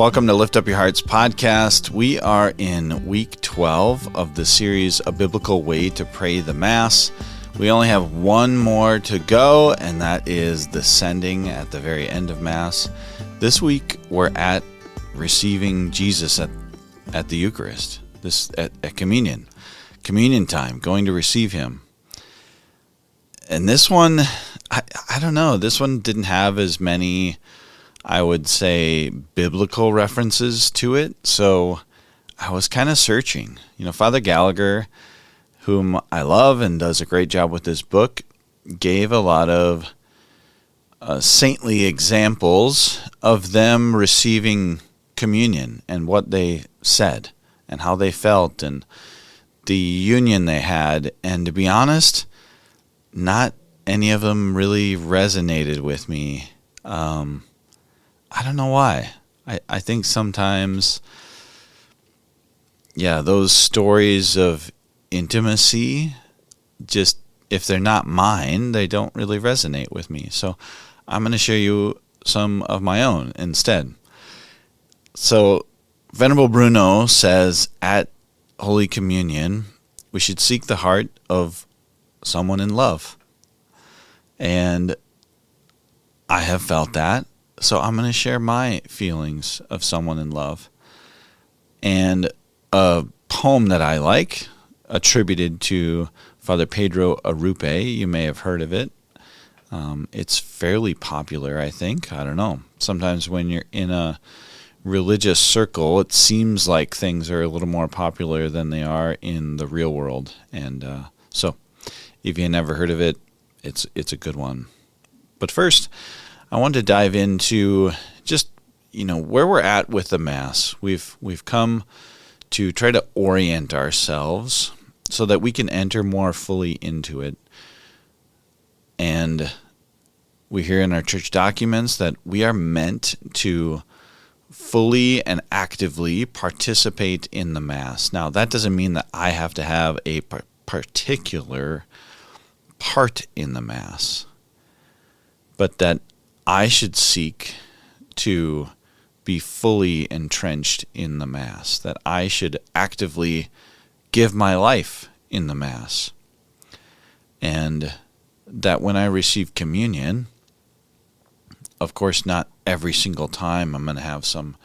welcome to Lift Up Your Hearts podcast. We are in week 12 of the series, A Biblical Way to Pray the Mass. We only have one more to go, and that is the sending at the very end of Mass. This week, we're at receiving Jesus at the Eucharist, at communion time, going to receive him. And this one, I don't know, this one didn't have as many, I would say, biblical references to it, so I was kind of searching. Father Gallagher, whom I love and does a great job with this book, gave a lot of saintly examples of them receiving communion and what they said and how they felt and the union they had. And to be honest, not any of them really resonated with me. I don't know why. I think sometimes, those stories of intimacy, just if they're not mine, they don't really resonate with me. So I'm going to share you some of my own instead. So Venerable Bruno says at Holy Communion, we should seek the heart of someone in love. And I have felt that. So I'm going to share my feelings of someone in love. And a poem that I like, attributed to Father Pedro Arrupe, you may have heard of it. It's fairly popular, I think. I don't know. Sometimes when you're in a religious circle, it seems like things are a little more popular than they are in the real world. And so if you never heard of it, it's a good one. But first, I want to dive into just, where we're at with the Mass. We've come to try to orient ourselves so that we can enter more fully into it. And we hear in our church documents that we are meant to fully and actively participate in the Mass. Now, that doesn't mean that I have to have a particular part in the Mass, but that I should seek to be fully entrenched in the Mass, that I should actively give my life in the Mass, and that when I receive communion, of course, not every single time I'm going to have some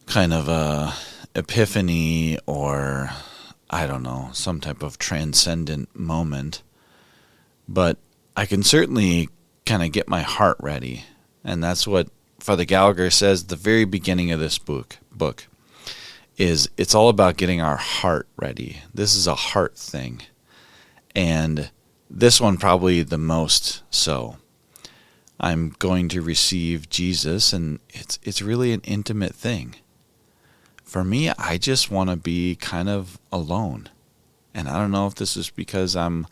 kind of a epiphany or, I don't know, some type of transcendent moment, but I can certainly kind of get my heart ready. And that's what Father Gallagher says at the very beginning of this book is it's all about getting our heart ready. This is a heart thing. And this one probably the most so. I'm going to receive Jesus, and it's really an intimate thing. For me, I just want to be kind of alone. And I don't know if this is because I'm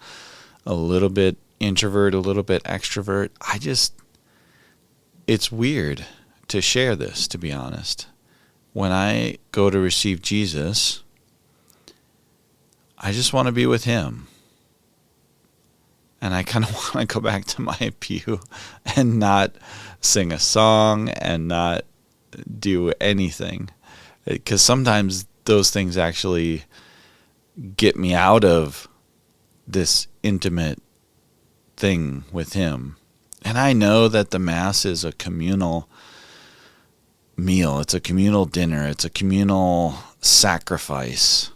a little bit introvert, a little bit extrovert. It's weird to share this, to be honest. When I go to receive Jesus, I just want to be with him. And I kind of want to go back to my pew and not sing a song and not do anything. Because sometimes those things actually get me out of this intimate thing with him. And I know that the Mass is a communal meal. It's a communal dinner. It's a communal sacrifice.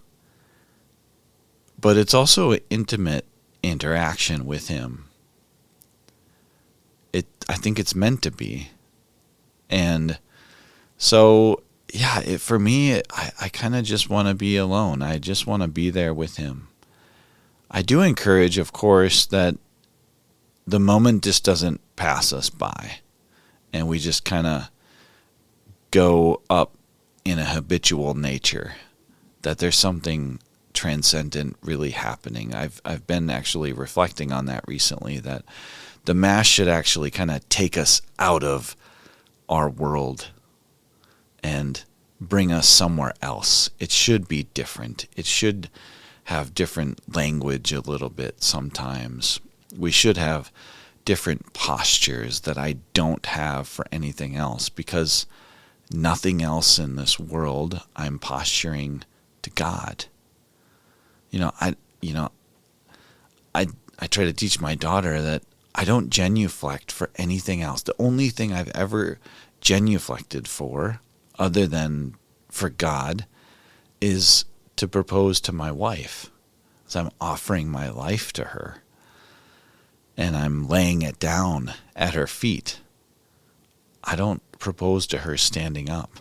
But it's also an intimate interaction with him. I think it's meant to be. And so, for me, I kind of just want to be alone. I just want to be there with him. I do encourage, of course, that the moment just doesn't pass us by and we just kind of go up in a habitual nature, that there's something transcendent really happening. I've been actually reflecting on that recently, that the Mass should actually kind of take us out of our world and bring us somewhere else. It should be different. It should have different language a little bit sometimes. We should have different postures that I don't have for anything else, because nothing else in this world, I'm posturing to God. I try to teach my daughter that I don't genuflect for anything else. The only thing I've ever genuflected for, other than for God, is to propose to my wife. So I'm offering my life to her. And I'm laying it down at her feet. I don't propose to her standing up.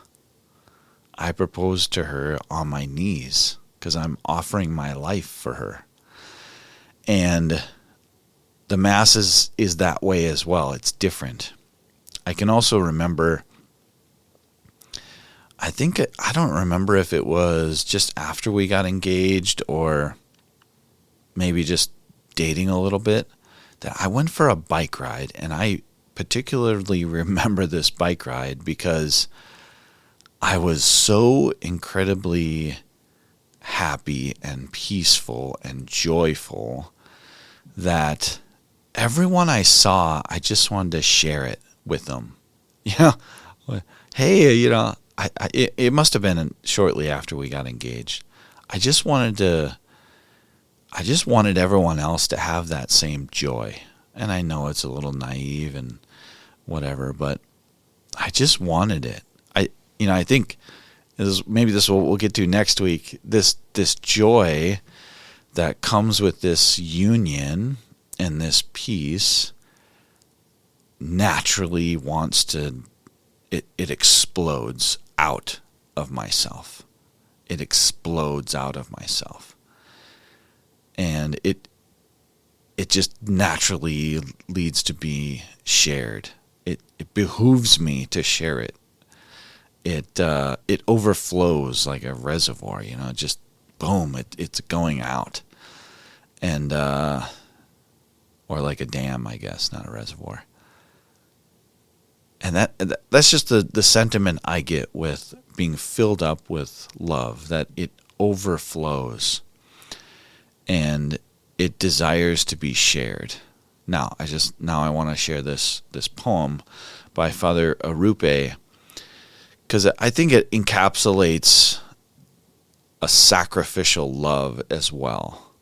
I propose to her on my knees because I'm offering my life for her. And the Mass is that way as well. It's different. I can also remember, I don't remember if it was just after we got engaged or maybe just dating a little bit, that I went for a bike ride. And I particularly remember this bike ride because I was so incredibly happy and peaceful and joyful that everyone I saw, I just wanted to share it with them. Hey, it must have been shortly after we got engaged. I just wanted everyone else to have that same joy. And I know it's a little naive and whatever, but I just wanted it. I think maybe this we'll get to next week. This joy that comes with this union and this peace naturally it explodes out of myself. It explodes out of myself. And it just naturally leads to be shared. It behooves me to share it. It overflows like a reservoir, just boom, it's going out. And or like a dam, I guess, not a reservoir. And that's just the sentiment I get with being filled up with love, that it overflows and it desires to be shared. Now I want to share this poem by Father Arupe, because I think it encapsulates a sacrificial love as well.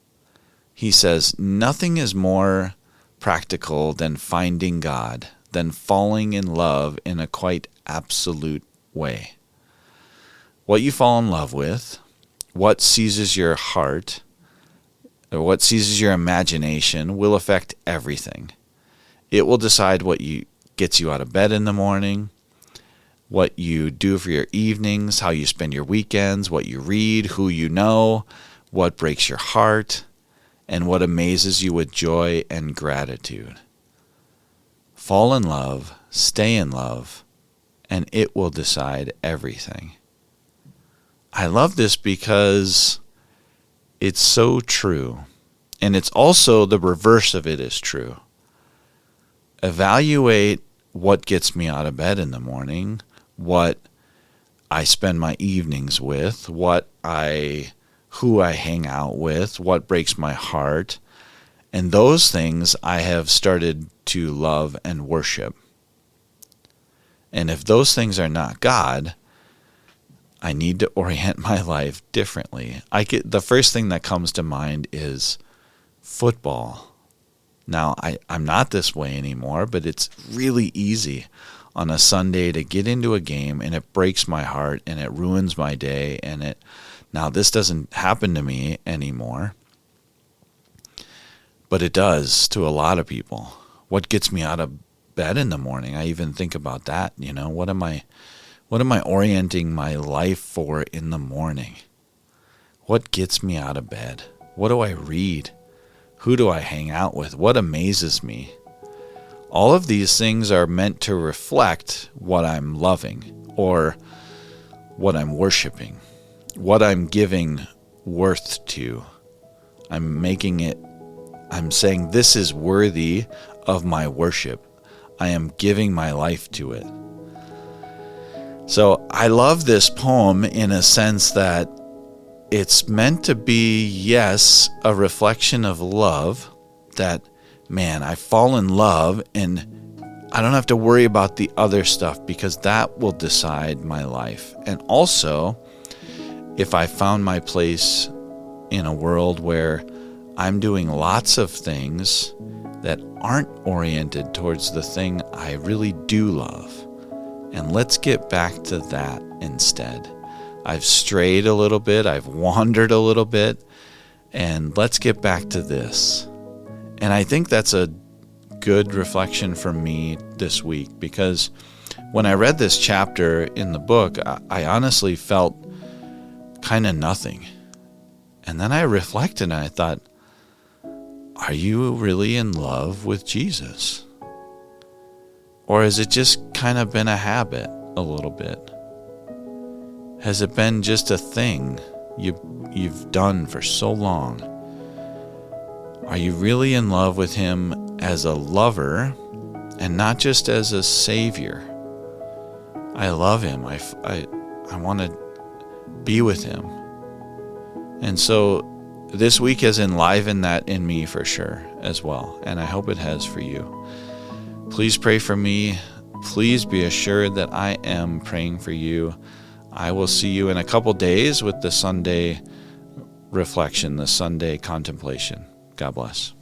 He says, "Nothing is more practical than finding God, than falling in love in a quite absolute way. What you fall in love with, what seizes your heart, or what seizes your imagination will affect everything. It will decide what gets you out of bed in the morning, what you do for your evenings, how you spend your weekends, what you read, who you know, what breaks your heart, and what amazes you with joy and gratitude. Fall in love, stay in love, and it will decide everything." I love this because it's so true. And it's also the reverse of it is true. Evaluate what gets me out of bed in the morning, what I spend my evenings with, who I hang out with, what breaks my heart. And those things I have started to love and worship. And if those things are not God, I need to orient my life differently. The first thing that comes to mind is football. Now, I'm not this way anymore, but it's really easy on a Sunday to get into a game and it breaks my heart and it ruins my day. Now this doesn't happen to me anymore, but it does to a lot of people. What gets me out of bed in the morning? I even think about that. What am I orienting my life for in the morning? What gets me out of bed? What do I read? Who do I hang out with? What amazes me? All of these things are meant to reflect what I'm loving or what I'm worshiping, what I'm giving worth to. I'm saying this is worthy of my worship. I am giving my life to it. So I love this poem in a sense that it's meant to be, yes, a reflection of love, that, man, I fall in love and I don't have to worry about the other stuff because that will decide my life. And also, if I found my place in a world where I'm doing lots of things that aren't oriented towards the thing I really do love. And let's get back to that instead. I've strayed a little bit, I've wandered a little bit, and let's get back to this. And I think that's a good reflection for me this week, because when I read this chapter in the book, I honestly felt kind of nothing. And then I reflected and I thought, are you really in love with Jesus? Or has it just kind of been a habit a little bit? Has it been just a thing you've done for so long? Are you really in love with him as a lover and not just as a savior? I love him. I want to be with him. And so this week has enlivened that in me for sure as well, and I hope it has for you. Please pray for me. Please be assured that I am praying for you. I will see you in a couple days with the Sunday reflection, the Sunday contemplation. God bless.